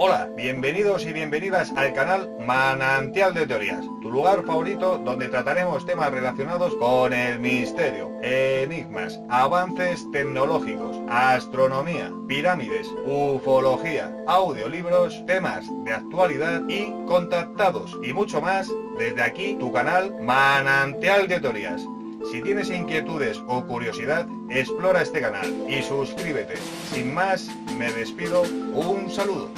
Hola, bienvenidos y bienvenidas al canal Manantial de Teorías, tu lugar favorito donde trataremos temas relacionados con el misterio, enigmas, avances tecnológicos, astronomía, pirámides, ufología, audiolibros, temas de actualidad y contactados y mucho más desde aquí tu canal Manantial de Teorías. Si tienes inquietudes o curiosidad, explora este canal y suscríbete. Sin más, me despido, un saludo.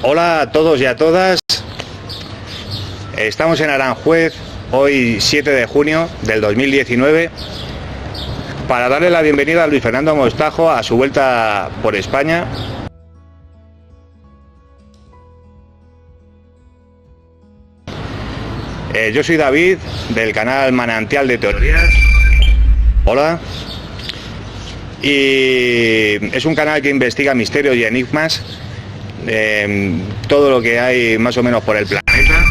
Hola a todos y a todas, estamos en Aranjuez, hoy 7 de junio del 2019, para darle la bienvenida a Luis Fernando Mostajo a su vuelta por España. Yo soy David, del canal Manantial de Teorías. Hola. Y es un canal que investiga misterios y enigmas, todo lo que hay más o menos por el planeta,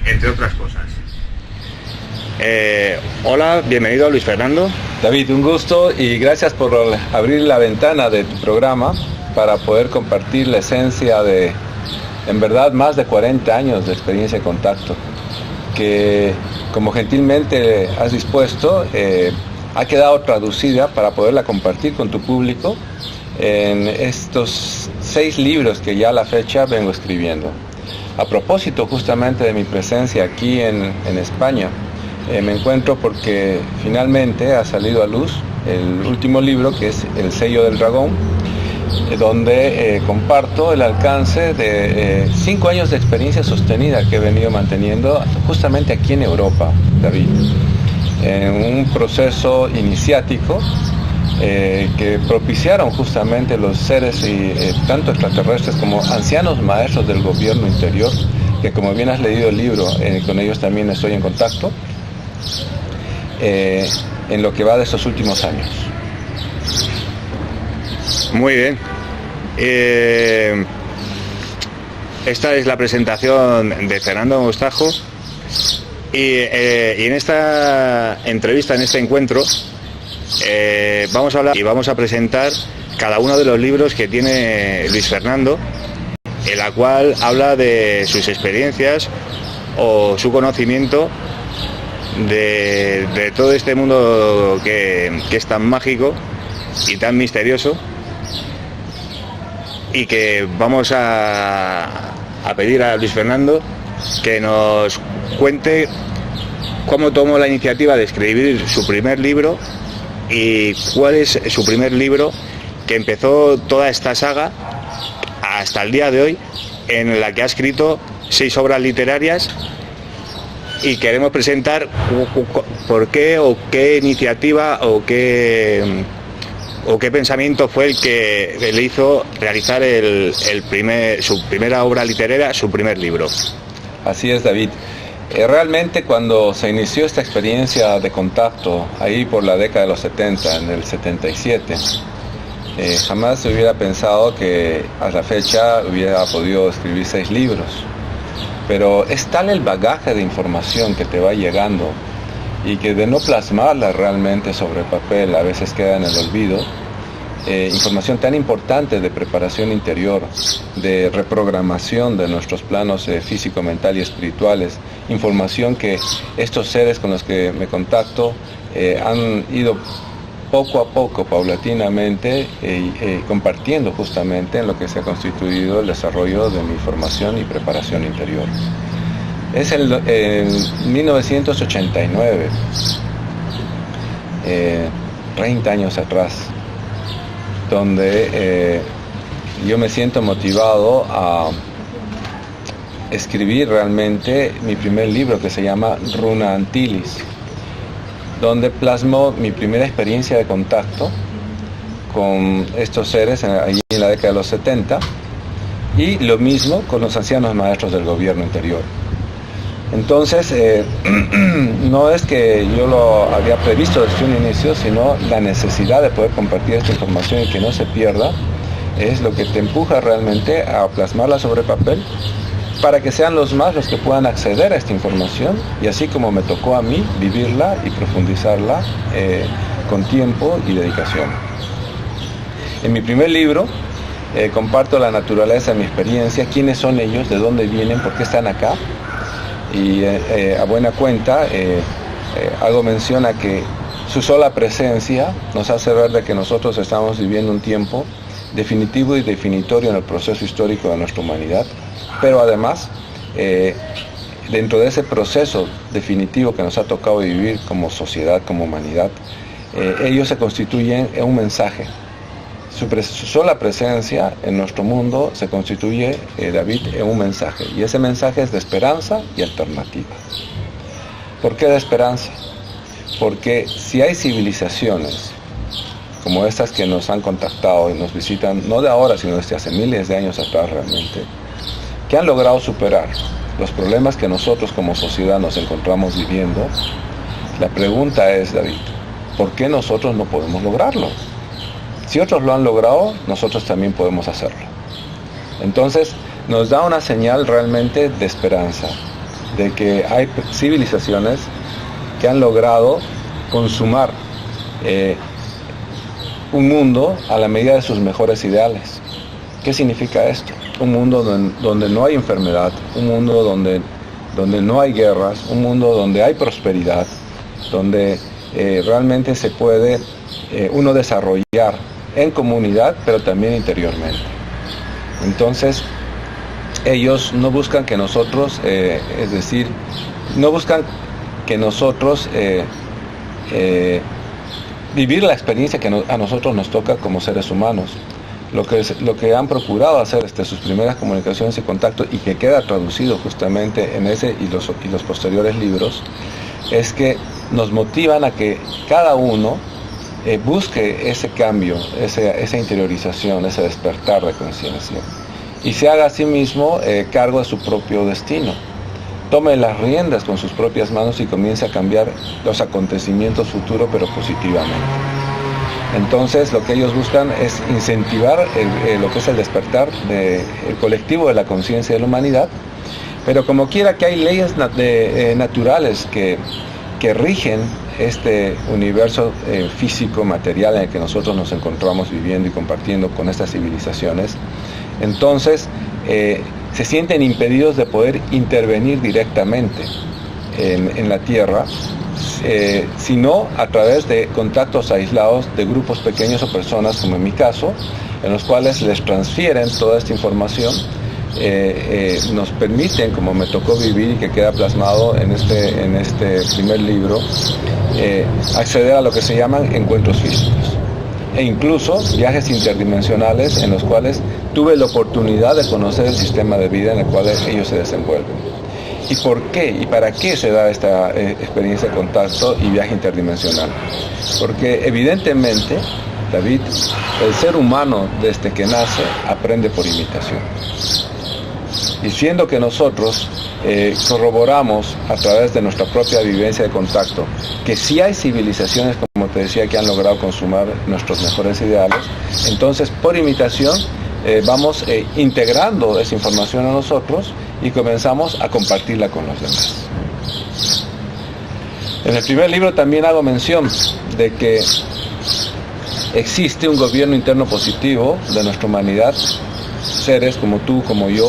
entre otras cosas. Hola, bienvenido Luis Fernando. David, un gusto y gracias por abrir la ventana de tu programa para poder compartir la esencia de, en verdad, más de 40 años de experiencia de contacto, que como gentilmente has dispuesto, ha quedado traducida para poderla compartir con tu público en estos 6 libros que ya a la fecha vengo escribiendo. A propósito justamente de mi presencia aquí en España, me encuentro porque finalmente ha salido a luz el último libro, que es El sello del dragón, donde comparto el alcance de 5 años de experiencia sostenida que he venido manteniendo justamente aquí en Europa, David, en un proceso iniciático que propiciaron justamente los seres tanto extraterrestres como ancianos maestros del gobierno interior, que como bien has leído el libro, con ellos también estoy en contacto, en lo que va de estos últimos años. Muy bien. Esta es la presentación de Fernando Mostajo y en esta entrevista, en este encuentro, vamos a hablar y vamos a presentar cada uno de los libros que tiene Luis Fernando, en la cual habla de sus experiencias o su conocimiento de todo este mundo que es tan mágico y tan misterioso, y que vamos a pedir a Luis Fernando que nos cuente cómo tomó la iniciativa de escribir su primer libro y cuál es su primer libro que empezó toda esta saga hasta el día de hoy, en la que ha escrito 6 obras literarias, y queremos presentar por qué o qué iniciativa o qué pensamiento fue el que le hizo realizar su primera obra literaria, su primer libro. Así es, David. Realmente cuando se inició esta experiencia de contacto, ahí por la década de los 70, en el 77, jamás se hubiera pensado que a la fecha hubiera podido escribir 6 libros. Pero es tal el bagaje de información que te va llegando y que de no plasmarla realmente sobre papel a veces queda en el olvido, información tan importante de preparación interior, de reprogramación de nuestros planos físico, mental y espirituales, información que estos seres con los que me contacto han ido poco a poco, paulatinamente, compartiendo justamente en lo que se ha constituido el desarrollo de mi formación y preparación interior. Es en 1989, 30 años atrás, donde yo me siento motivado a escribir realmente mi primer libro, que se llama Runa Antilis, donde plasmo mi primera experiencia de contacto con estos seres allí en la década de los 70, y lo mismo con los ancianos maestros del gobierno interior. Entonces, no es que yo lo había previsto desde un inicio, sino la necesidad de poder compartir esta información y que no se pierda, es lo que te empuja realmente a plasmarla sobre papel, para que sean los más los que puedan acceder a esta información, y así como me tocó a mí, vivirla y profundizarla con tiempo y dedicación. En mi primer libro comparto la naturaleza de mi experiencia, quiénes son ellos, de dónde vienen, por qué están acá, y a buena cuenta hago mención a que su sola presencia nos hace ver de que nosotros estamos viviendo un tiempo definitivo y definitorio en el proceso histórico de nuestra humanidad, pero además dentro de ese proceso definitivo que nos ha tocado vivir como sociedad, como humanidad, ellos se constituyen en un mensaje. Su sola presencia en nuestro mundo se constituye, David, en un mensaje, y ese mensaje es de esperanza y alternativa. ¿Por qué de esperanza? Porque si hay civilizaciones como estas que nos han contactado y nos visitan, no de ahora, sino desde hace miles de años atrás realmente, que han logrado superar los problemas que nosotros como sociedad nos encontramos viviendo, la pregunta es, David, ¿por qué nosotros no podemos lograrlo? Si otros lo han logrado, nosotros también podemos hacerlo. Entonces, nos da una señal realmente de esperanza, de que hay civilizaciones que han logrado consumar un mundo a la medida de sus mejores ideales. ¿Qué significa esto? Un mundo donde no hay enfermedad, un mundo donde no hay guerras, un mundo donde hay prosperidad, donde realmente se puede uno desarrollar en comunidad, pero también interiormente. Entonces, ellos no buscan que nosotros, es decir, no buscan que nosotros vivir la experiencia que a nosotros nos toca como seres humanos. Lo que han procurado hacer desde sus primeras comunicaciones y contactos, y que queda traducido justamente en ese y los posteriores libros, es que nos motivan a que cada uno busque ese cambio, esa interiorización, ese despertar de conciencia, y se haga a sí mismo cargo de su propio destino. Tome las riendas con sus propias manos y comience a cambiar los acontecimientos futuros, pero positivamente. Entonces, lo que ellos buscan es incentivar lo que es el despertar del colectivo de la conciencia de la humanidad, pero como quiera que hay leyes naturales que rigen este universo físico, material en el que nosotros nos encontramos viviendo y compartiendo con estas civilizaciones, entonces se sienten impedidos de poder intervenir directamente en la Tierra, sino a través de contactos aislados de grupos pequeños o personas, como en mi caso, en los cuales les transfieren toda esta información, nos permiten, como me tocó vivir y que queda plasmado en este primer libro, acceder a lo que se llaman encuentros físicos, e incluso viajes interdimensionales en los cuales tuve la oportunidad de conocer el sistema de vida en el cual ellos se desenvuelven. ¿Y por qué y para qué se da esta experiencia de contacto y viaje interdimensional? Porque evidentemente, David, el ser humano desde que nace aprende por imitación. Y siendo que nosotros corroboramos a través de nuestra propia vivencia de contacto que sí hay civilizaciones, como te decía, que han logrado consumar nuestros mejores ideales, entonces por imitación vamos integrando esa información a nosotros y comenzamos a compartirla con los demás. En el primer libro también hago mención de que existe un gobierno interno positivo de nuestra humanidad, seres como tú, como yo,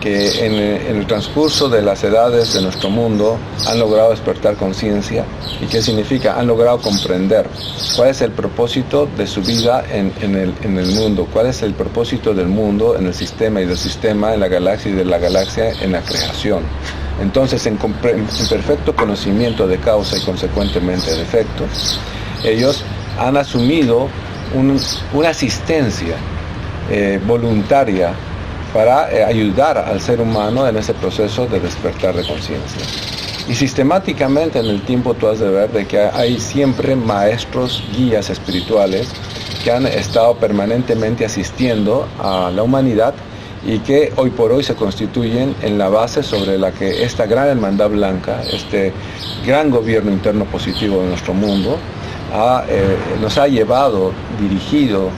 que en el transcurso de las edades de nuestro mundo han logrado despertar conciencia. ¿Y qué significa? Han logrado comprender cuál es el propósito de su vida en el mundo, cuál es el propósito del mundo en el sistema y del sistema en la galaxia y de la galaxia en la creación. Entonces, en perfecto conocimiento de causa y consecuentemente de efecto, ellos han asumido una asistencia voluntaria para ayudar al ser humano en ese proceso de despertar de conciencia. Y sistemáticamente en el tiempo tú has de ver de que hay siempre maestros, guías espirituales que han estado permanentemente asistiendo a la humanidad y que hoy por hoy se constituyen en la base sobre la que esta gran hermandad blanca, este gran gobierno interno positivo de nuestro mundo, nos ha llevado, dirigido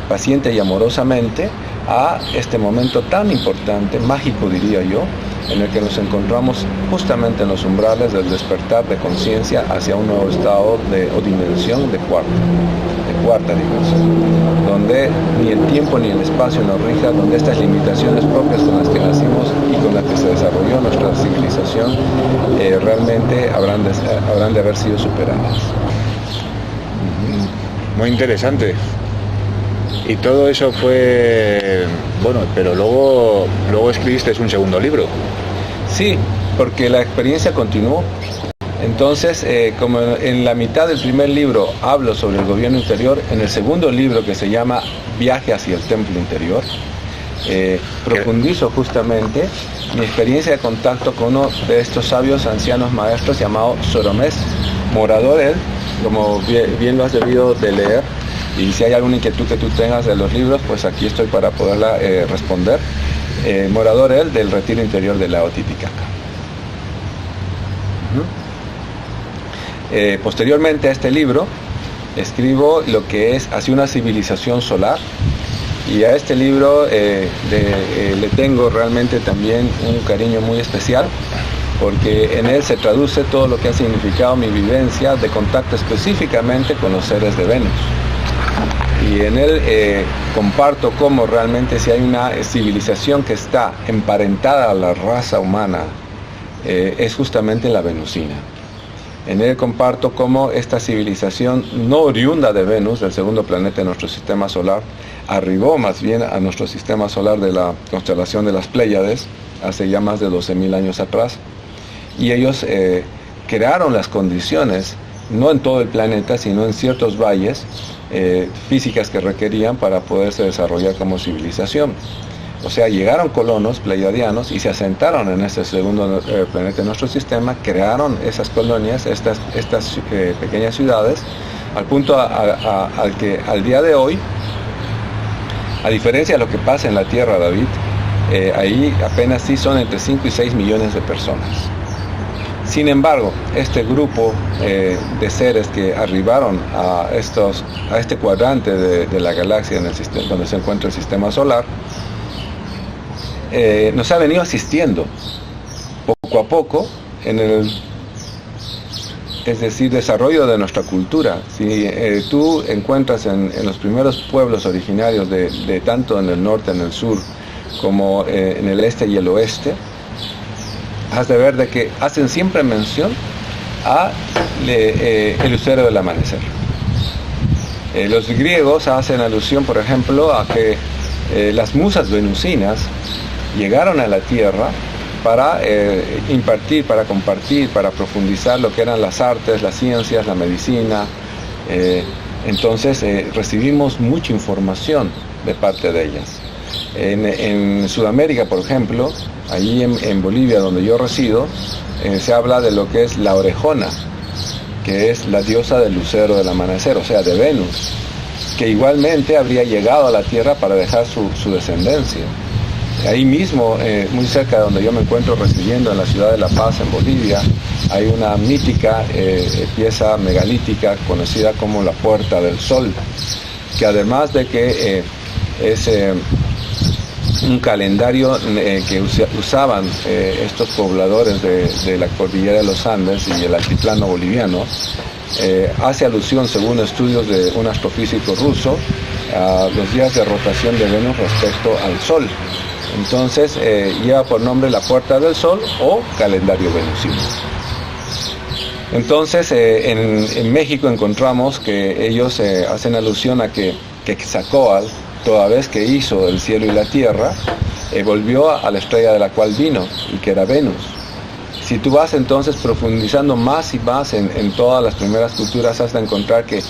paciente y amorosamente a este momento tan importante, mágico diría yo, en el que nos encontramos justamente en los umbrales del despertar de conciencia hacia un nuevo estado o dimensión de cuarta dimensión, donde ni el tiempo ni el espacio nos rija, donde estas limitaciones propias con las que nacimos y con las que se desarrolló nuestra civilización realmente habrán de haber sido superadas. Muy interesante. Y todo eso fue, bueno, pero luego escribiste un segundo libro. Sí, porque la experiencia continuó. Entonces, como en la mitad del primer libro hablo sobre el gobierno interior, en el segundo libro, que se llama Viaje hacia el templo interior, profundizo justamente mi experiencia de contacto con uno de estos sabios ancianos maestros llamado Soromés, morador él, como bien lo has debido de leer. Y si hay alguna inquietud que tú tengas de los libros, pues aquí estoy para poderla responder. Morador él del retiro interior del lago Titicaca. Posteriormente a este libro, escribo lo que es Hacia una civilización solar. Y a este libro le tengo realmente también un cariño muy especial, porque en él se traduce todo lo que ha significado mi vivencia de contacto específicamente con los seres de Venus. Y en él comparto cómo realmente si hay una civilización que está emparentada a la raza humana, es justamente la venusina. En él comparto cómo esta civilización no oriunda de Venus, del segundo planeta de nuestro sistema solar, arribó más bien a nuestro sistema solar de la constelación de las Pléyades, hace ya más de 12.000 años atrás. Y ellos crearon las condiciones, no en todo el planeta, sino en ciertos valles, físicas que requerían para poderse desarrollar como civilización. O sea, llegaron colonos pleiadianos y se asentaron en este segundo planeta de nuestro sistema, crearon esas colonias, estas pequeñas ciudades, al punto al que al día de hoy, a diferencia de lo que pasa en la Tierra, David, ahí apenas sí son entre 5 y 6 millones de personas. Sin embargo, este grupo de seres que arribaron a este cuadrante de la galaxia donde se encuentra el sistema solar, nos ha venido asistiendo poco a poco en el desarrollo de nuestra cultura. Si tú encuentras en los primeros pueblos originarios de tanto en el norte, en el sur, como en el este y el oeste, has de ver de que hacen siempre mención a el lucero del amanecer. Los griegos hacen alusión, por ejemplo, a que las musas venusinas llegaron a la Tierra para impartir, para compartir, para profundizar lo que eran las artes, las ciencias, la medicina. Entonces recibimos mucha información de parte de ellas. En Sudamérica, por ejemplo, allí en Bolivia, donde yo resido, se habla de lo que es la orejona, que es la diosa del lucero del amanecer, o sea, de Venus, que igualmente habría llegado a la Tierra para dejar su descendencia. Ahí mismo, muy cerca de donde yo me encuentro residiendo, en la ciudad de La Paz, en Bolivia, hay una mítica pieza megalítica conocida como la Puerta del Sol, que además de que es un calendario que usaban estos pobladores de la cordillera de los Andes y el altiplano boliviano, hace alusión, según estudios de un astrofísico ruso, a los días de rotación de Venus respecto al Sol. Entonces lleva por nombre la Puerta del Sol o calendario venusino. Entonces en México encontramos que ellos hacen alusión a que Quetzalcóatl, toda vez que hizo el cielo y la tierra, volvió a la estrella de la cual vino, y que era Venus. Si tú vas entonces profundizando más y más en todas las primeras culturas, has de encontrar que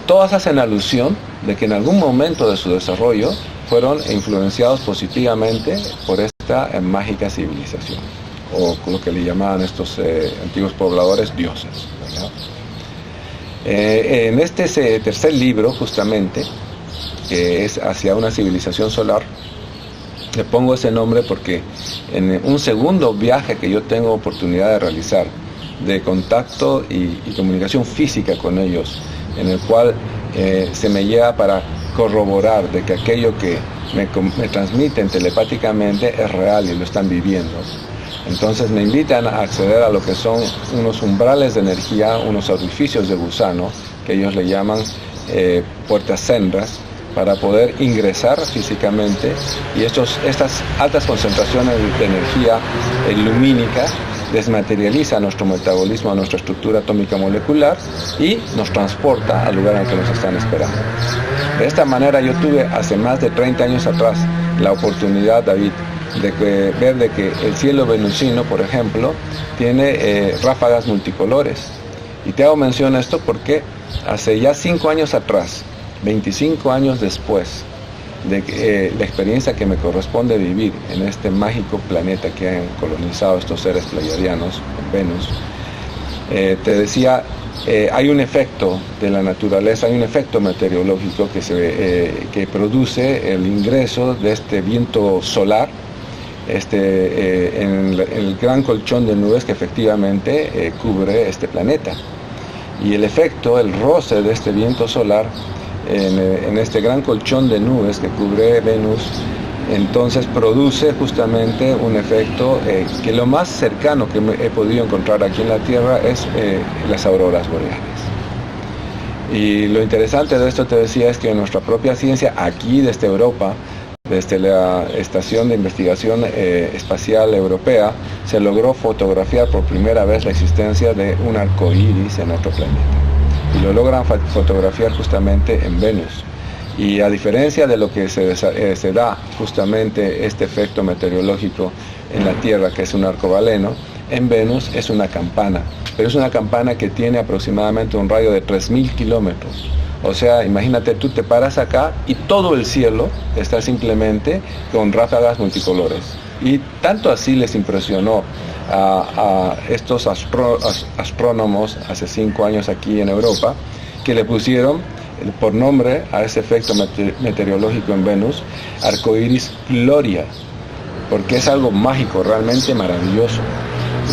todas hacen alusión de que en algún momento de su desarrollo fueron influenciados positivamente por esta mágica civilización, o lo que le llamaban estos antiguos pobladores dioses, ¿verdad? En este tercer libro, justamente, que es Hacia una civilización solar, le pongo ese nombre porque en un segundo viaje que yo tengo oportunidad de realizar, de contacto y comunicación física con ellos, en el cual se me lleva para corroborar de que aquello que me transmiten telepáticamente es real y lo están viviendo. Entonces me invitan a acceder a lo que son unos umbrales de energía, unos orificios de gusano, que ellos le llaman puertas sendas, para poder ingresar físicamente, y estas altas concentraciones de energía lumínica desmaterializa nuestro metabolismo, nuestra estructura atómica molecular, y nos transporta al lugar en el que nos están esperando. De esta manera yo tuve hace más de 30 años atrás la oportunidad, David, de ver de que el cielo venusino, por ejemplo, tiene ráfagas multicolores. Y te hago mención a esto porque hace ya 5 años atrás, 25 años después de la experiencia que me corresponde vivir en este mágico planeta que han colonizado estos seres pleiadianos, Venus, te decía, hay un efecto de la naturaleza, hay un efecto meteorológico que produce el ingreso de este viento solar en el gran colchón de nubes que efectivamente cubre este planeta. Y el efecto, el roce de este viento solar en este gran colchón de nubes que cubre Venus, entonces produce justamente un efecto que lo más cercano que he podido encontrar aquí en la Tierra es las auroras boreales. Y lo interesante de esto, te decía, es que nuestra propia ciencia aquí desde Europa, desde la Estación de Investigación Espacial Europea, se logró fotografiar por primera vez la existencia de un arco iris en otro planeta. Y lo logran fotografiar justamente en Venus. Y a diferencia de lo que se da justamente este efecto meteorológico en la Tierra, que es un arcobaleno, en Venus es una campana. Pero es una campana que tiene aproximadamente un radio de 3.000 kilómetros. O sea, imagínate, tú te paras acá y todo el cielo está simplemente con ráfagas multicolores. Y tanto así les impresionó a estos astrónomos hace 5 años aquí en Europa, que le pusieron por nombre a ese efecto meteorológico en Venus, arcoíris Gloria, porque es algo mágico, realmente maravilloso.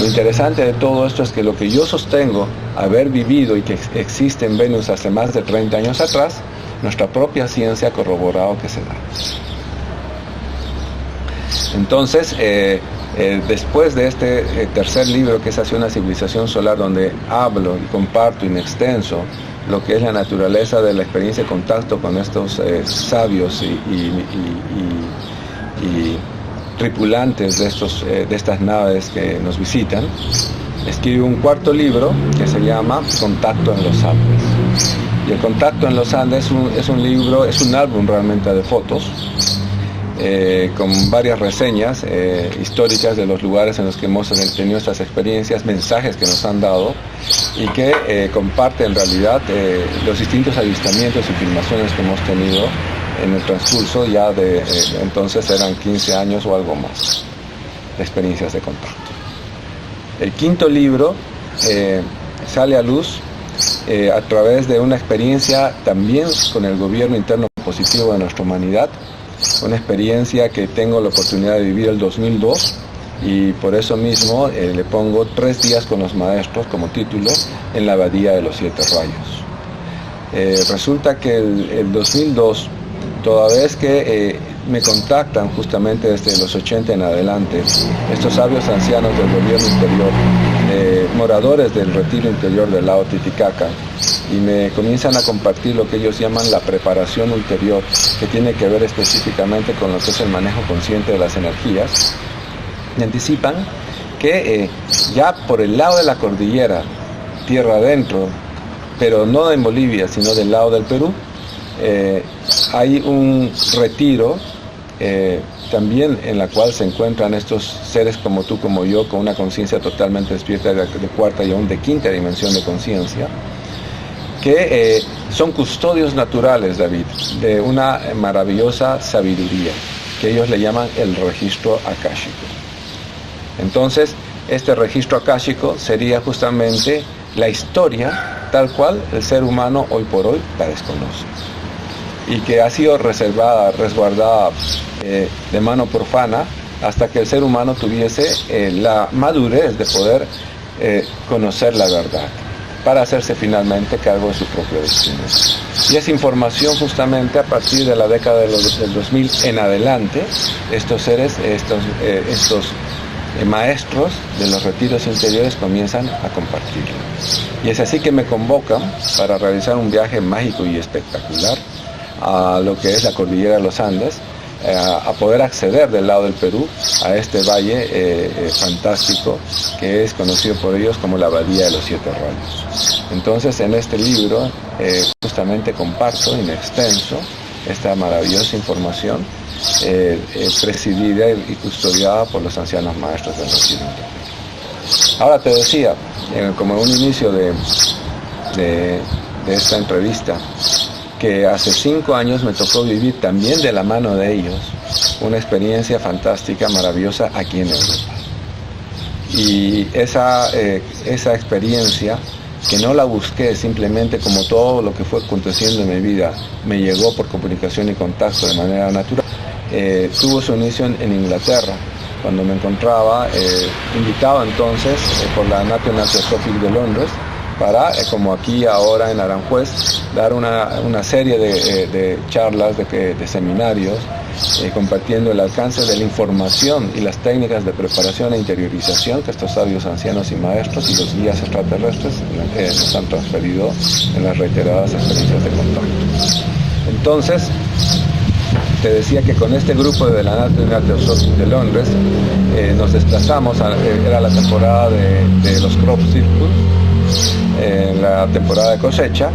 Lo interesante de todo esto es que lo que yo sostengo, haber vivido y que existe en Venus hace más de 30 años atrás, nuestra propia ciencia ha corroborado que se da. Entonces, después de este tercer libro, que es Hacia una civilización solar, donde hablo y comparto in extenso lo que es la naturaleza de la experiencia de contacto con estos sabios y tripulantes de estas naves que nos visitan, escribe un cuarto libro que se llama Contacto en los Andes. Y el Contacto en los Andes es un libro, es un álbum realmente de fotos, con varias reseñas históricas de los lugares en los que hemos tenido estas experiencias, mensajes que nos han dado, y que comparte en realidad los distintos avistamientos y filmaciones que hemos tenido en el transcurso ya de entonces eran 15 años o algo más de experiencias de contacto. El quinto libro sale a luz a través de una experiencia también con el gobierno interno positivo de nuestra humanidad, una experiencia que tengo la oportunidad de vivir el 2002, y por eso mismo le pongo 3 días con los maestros como título, en la Abadía de los 7 Rayos. Resulta que el 2002, toda vez que me contactan justamente desde los 80 en adelante, estos sabios ancianos del gobierno interior moradores del retiro interior del lago Titicaca y me comienzan a compartir lo que ellos llaman la preparación ulterior, que tiene que ver específicamente con lo que es el manejo consciente de las energías. Me anticipan que ya por el lado de la cordillera, tierra adentro, pero no en Bolivia, sino del lado del Perú, hay un retiro también en la cual se encuentran estos seres como tú, como yo, con una conciencia totalmente despierta de cuarta y aún de quinta dimensión de conciencia, que son custodios naturales, David, de una maravillosa sabiduría, que ellos le llaman el registro akáshico. Entonces, este registro akáshico sería justamente la historia tal cual el ser humano hoy por hoy la desconoce, y que ha sido resguardada de mano profana hasta que el ser humano tuviese la madurez de poder conocer la verdad, para hacerse finalmente cargo de su propio destino. Y esa información justamente a partir de la década del 2000 en adelante, estos seres, estos maestros de los retiros interiores comienzan a compartirlo. Y es así que me convocan para realizar un viaje mágico y espectacular a lo que es la cordillera de los Andes, a poder acceder del lado del Perú a este valle fantástico que es conocido por ellos como la Abadía de los Siete Rayos. Entonces, en este libro justamente comparto in extenso esta maravillosa información presidida y custodiada por los ancianos maestros del retiro. Ahora te decía, como un inicio de esta entrevista, que hace 5 años me tocó vivir también de la mano de ellos una experiencia fantástica, maravillosa aquí en Europa. Y esa experiencia, que no la busqué, simplemente como todo lo que fue aconteciendo en mi vida, me llegó por comunicación y contacto de manera natural, tuvo su inicio en Inglaterra, cuando me encontraba invitado entonces por la National Theosophic de Londres, para, como aquí ahora en Aranjuez, dar una serie de charlas, de seminarios, compartiendo el alcance de la información y las técnicas de preparación e interiorización que estos sabios ancianos y maestros y los guías extraterrestres nos han transferido en las reiteradas experiencias de contacto. Entonces, te decía que con este grupo de la National Theosophic de Londres nos desplazamos, era la temporada de los crop circles, la temporada de cosecha,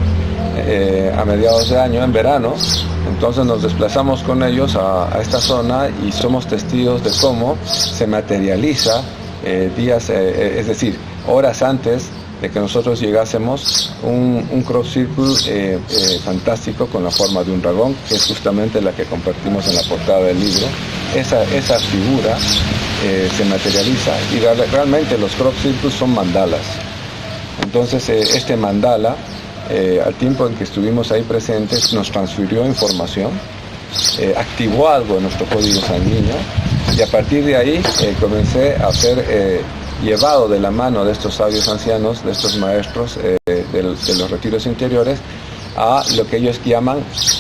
a mediados de año, en verano. Entonces nos desplazamos con ellos a esta zona y somos testigos de cómo se materializa es decir, horas antes de que nosotros llegásemos, un crop circle fantástico con la forma de un dragón, que es justamente la que compartimos en la portada del libro. Esa figura se materializa y realmente los crop circles son mandalas. Entonces este mandala, al tiempo en que estuvimos ahí presentes, nos transfirió información, activó algo en nuestro código sanguíneo, y a partir de ahí comencé a ser llevado de la mano de estos sabios ancianos, de estos maestros de los retiros interiores, a lo que ellos llaman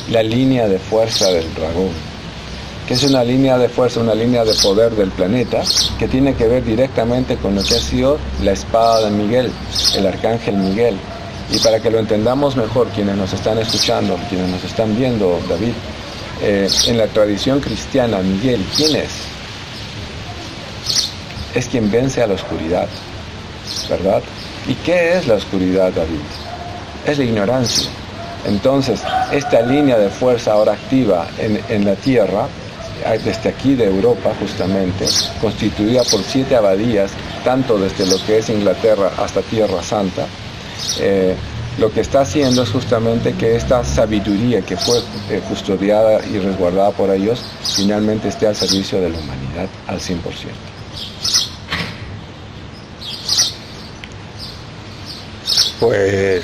la línea de fuerza del dragón, que es una línea de fuerza, una línea de poder del planeta, que tiene que ver directamente con lo que ha sido la espada de Miguel, el arcángel Miguel. Y para que lo entendamos mejor, quienes nos están escuchando, quienes nos están viendo, David, en la tradición cristiana, Miguel, ¿quién es? Es quien vence a la oscuridad, ¿verdad? ¿Y qué es la oscuridad, David? Es la ignorancia. Entonces, esta línea de fuerza ahora activa en la Tierra, desde aquí de Europa justamente, constituida por 7 abadías, tanto desde lo que es Inglaterra hasta Tierra Santa, lo que está haciendo es justamente que esta sabiduría que fue custodiada y resguardada por ellos, finalmente esté al servicio de la humanidad al 100%. Pues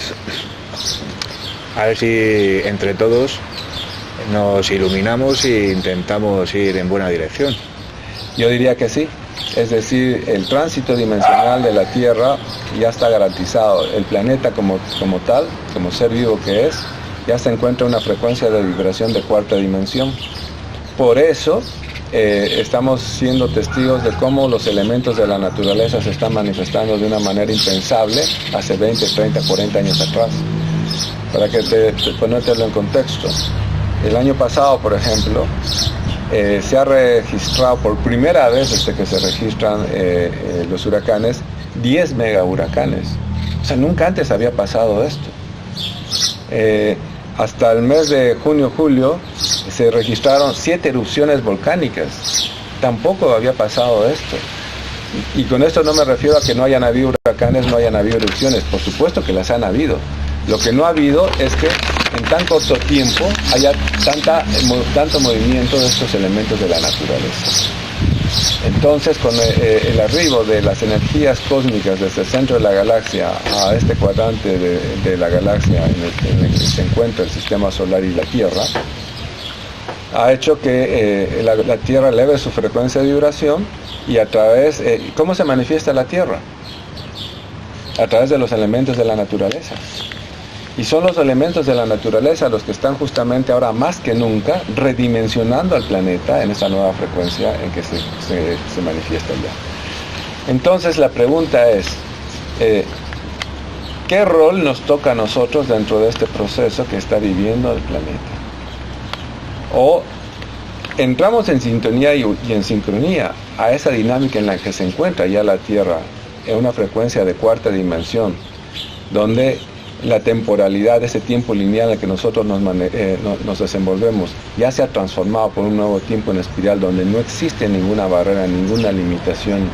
a ver si entre todos nos iluminamos e intentamos ir en buena dirección. Yo diría que sí, es decir, el tránsito dimensional de la Tierra ya está garantizado. El planeta como tal, como ser vivo que es, ya se encuentra en una frecuencia de vibración de 4ª dimensión. Por eso estamos siendo testigos de cómo los elementos de la naturaleza se están manifestando de una manera impensable hace 20, 30, 40 años atrás. Para que ponértelo en contexto, el año pasado, por ejemplo, se ha registrado por primera vez desde que se registran los huracanes, 10 mega huracanes. O sea, nunca antes había pasado esto. Hasta el mes de junio-julio se registraron 7 erupciones volcánicas. Tampoco había pasado esto. Y con esto no me refiero a que no hayan habido huracanes, no hayan habido erupciones. Por supuesto que las han habido. Lo que no ha habido es que en tan corto tiempo haya tanto movimiento de estos elementos de la naturaleza. Entonces, con el arribo de las energías cósmicas desde el centro de la galaxia a este cuadrante de la galaxia en el que se encuentra el sistema solar y la Tierra, ha hecho que la Tierra eleve su frecuencia de vibración y a través... ¿cómo se manifiesta la Tierra? A través de los elementos de la naturaleza. Y son los elementos de la naturaleza los que están justamente ahora más que nunca redimensionando al planeta en esta nueva frecuencia en que se manifiesta ya. Entonces la pregunta es, ¿qué rol nos toca a nosotros dentro de este proceso que está viviendo el planeta? O entramos en sintonía y en sincronía a esa dinámica en la que se encuentra ya la Tierra en una frecuencia de cuarta dimensión, donde la temporalidad, ese tiempo lineal en el que nosotros nos desenvolvemos, ya se ha transformado por un nuevo tiempo en espiral donde no existe ninguna barrera, ninguna limitación.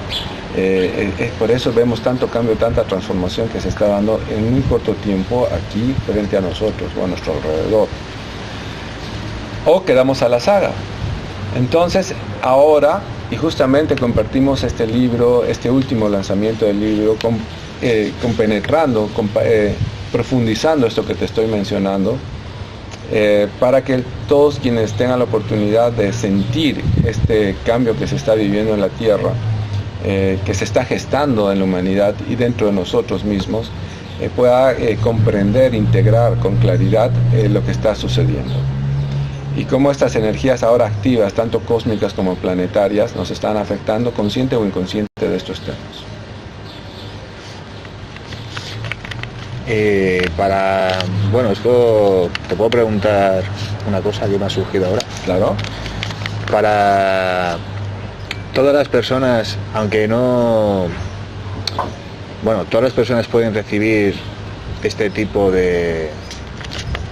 Por eso vemos tanto cambio, tanta transformación que se está dando en muy corto tiempo aquí frente a nosotros o a nuestro alrededor. O quedamos a la saga. Entonces, ahora, y justamente compartimos este libro, este último lanzamiento del libro, compenetrando, profundizando esto que te estoy mencionando, para que todos quienes tengan la oportunidad de sentir este cambio que se está viviendo en la Tierra, que se está gestando en la humanidad y dentro de nosotros mismos, pueda comprender, integrar con claridad lo que está sucediendo. Y cómo estas energías ahora activas, tanto cósmicas como planetarias, nos están afectando consciente o inconsciente de estos temas. Bueno, esto te puedo preguntar una cosa que me ha surgido ahora. Claro. Para todas las personas, aunque no... Bueno, todas las personas pueden recibir este tipo de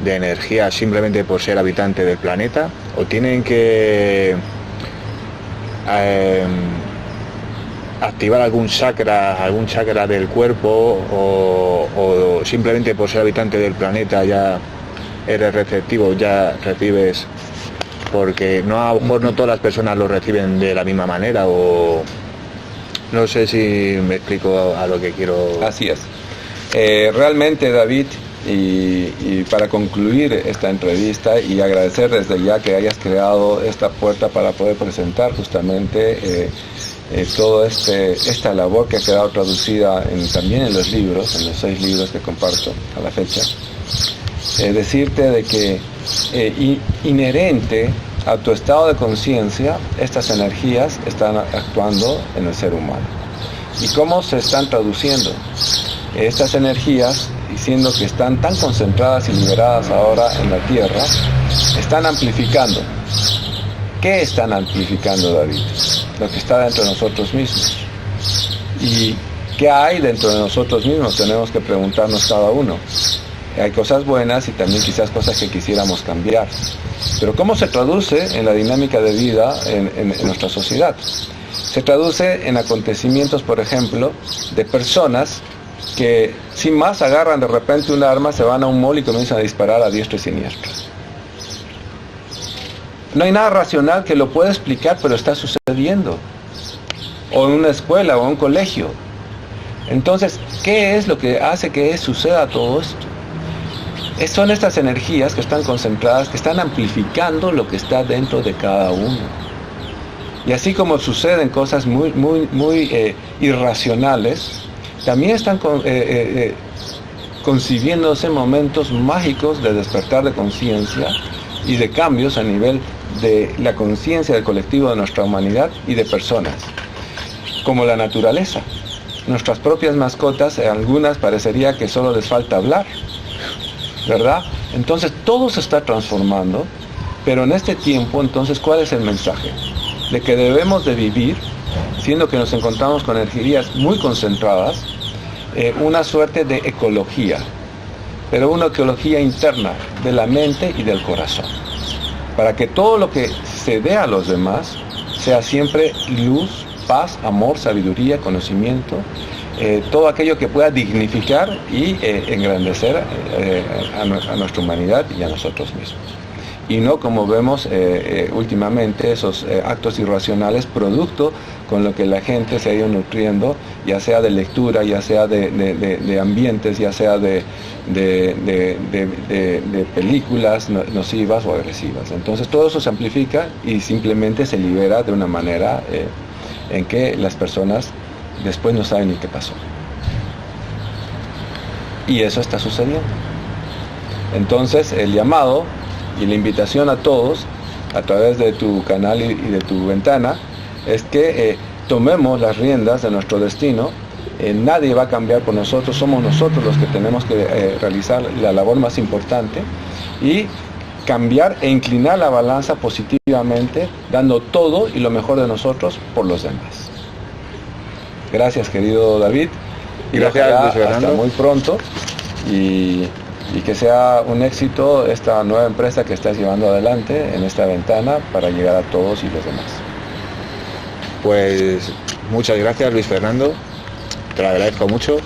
energía simplemente por ser habitante del planeta, o tienen que activar algún chakra del cuerpo, o simplemente por ser habitante del planeta ya eres receptivo, ya recibes, porque no, a lo mejor no todas las personas lo reciben de la misma manera, o no sé si me explico a lo que quiero. Así es. Realmente, David, y para concluir esta entrevista y agradecer desde ya que hayas creado esta puerta para poder presentar justamente toda esta labor que ha quedado traducida también en los libros, en los 6 libros que comparto a la fecha, decirte de que inherente a tu estado de conciencia, estas energías están actuando en el ser humano. ¿Y cómo se están traduciendo? Estas energías, siendo que están tan concentradas y liberadas ahora en la Tierra, están amplificando. ¿Qué están amplificando, David? Lo que está dentro de nosotros mismos. ¿Y qué hay dentro de nosotros mismos? Tenemos que preguntarnos cada uno. Hay cosas buenas y también quizás cosas que quisiéramos cambiar. Pero ¿cómo se traduce en la dinámica de vida en nuestra sociedad? Se traduce en acontecimientos, por ejemplo, de personas que sin más agarran de repente un arma, se van a un mall y comienzan a disparar a diestro y siniestro. No hay nada racional que lo pueda explicar, pero está sucediendo. O en una escuela o en un colegio. Entonces, ¿qué es lo que hace que suceda todo esto? Son estas energías que están concentradas, que están amplificando lo que está dentro de cada uno. Y así como suceden cosas muy irracionales, también están concibiéndose momentos mágicos de despertar de conciencia y de cambios a nivel de la conciencia del colectivo de nuestra humanidad y de personas, como la naturaleza. Nuestras propias mascotas, algunas parecería que solo les falta hablar, ¿verdad? Entonces todo se está transformando, pero en este tiempo, entonces, ¿cuál es el mensaje? De que debemos de vivir, siendo que nos encontramos con energías muy concentradas, una suerte de ecología, pero una ecología interna de la mente y del corazón, para que todo lo que se dé a los demás sea siempre luz, paz, amor, sabiduría, conocimiento, todo aquello que pueda dignificar y engrandecer a nuestra humanidad y a nosotros mismos. Y no como vemos últimamente esos actos irracionales producto con lo que la gente se ha ido nutriendo, ya sea de lectura, ya sea de ambientes, ya sea de películas nocivas o agresivas. Entonces todo eso se amplifica y simplemente se libera de una manera en que las personas después no saben ni qué pasó. Y eso está sucediendo. Entonces el llamado y la invitación a todos, a través de tu canal y de tu ventana, es que tomemos las riendas de nuestro destino. Nadie va a cambiar por nosotros, somos nosotros los que tenemos que realizar la labor más importante y cambiar e inclinar la balanza positivamente, dando todo y lo mejor de nosotros por los demás. Gracias, querido David, y gracias, hasta muy pronto, y que sea un éxito esta nueva empresa que estás llevando adelante en esta ventana para llegar a todos y los demás. Pues muchas gracias, Luis Fernando, te lo agradezco mucho,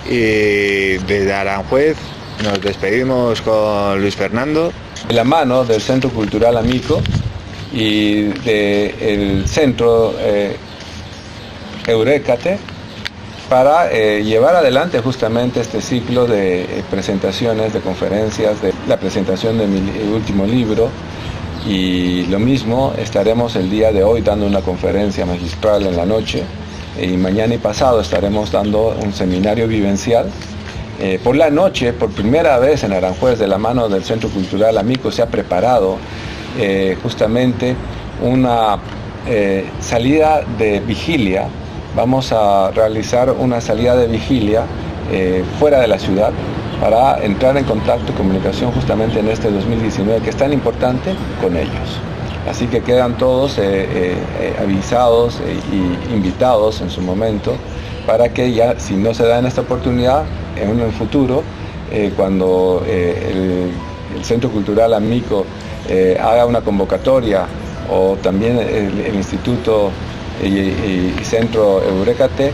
y desde Aranjuez nos despedimos con Luis Fernando. De la mano del Centro Cultural Amico y del Centro Eurécate, para llevar adelante justamente este ciclo de presentaciones, de conferencias, de la presentación de mi último libro. Y lo mismo, estaremos el día de hoy dando una conferencia magistral en la noche, y mañana y pasado estaremos dando un seminario vivencial. Por la noche, por primera vez en Aranjuez, de la mano del Centro Cultural Amico, se ha preparado justamente una salida de vigilia. Vamos a realizar una salida de vigilia fuera de la ciudad para entrar en contacto y comunicación justamente en este 2019 que es tan importante con ellos. Así que quedan todos avisados e invitados en su momento para que ya, si no se da en esta oportunidad, en un futuro, cuando el Centro Cultural Amico haga una convocatoria, o también el Instituto y Centro Eurécate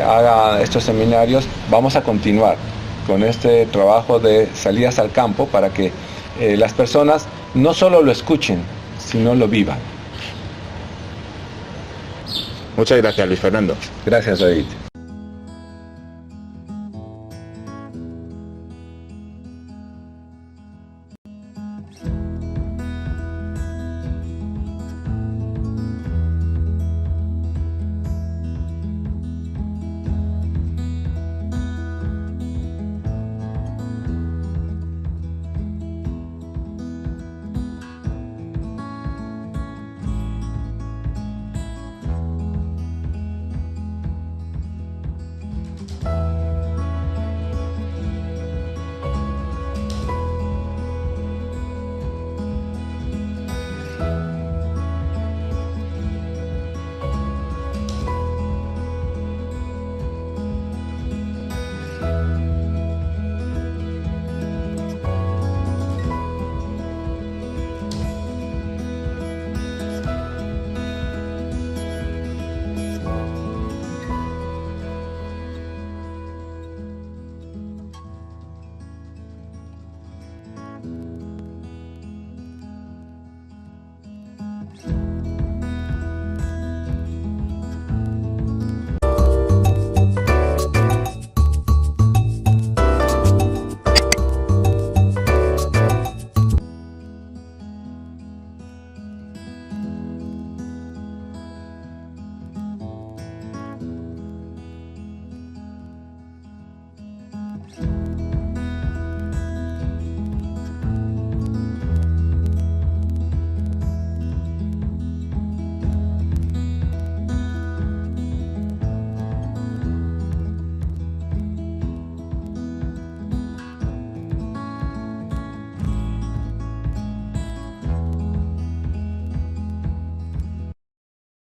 haga estos seminarios, vamos a continuar con este trabajo de salidas al campo para que las personas no solo lo escuchen, sino lo vivan. Muchas gracias, Luis Fernando. Gracias, David.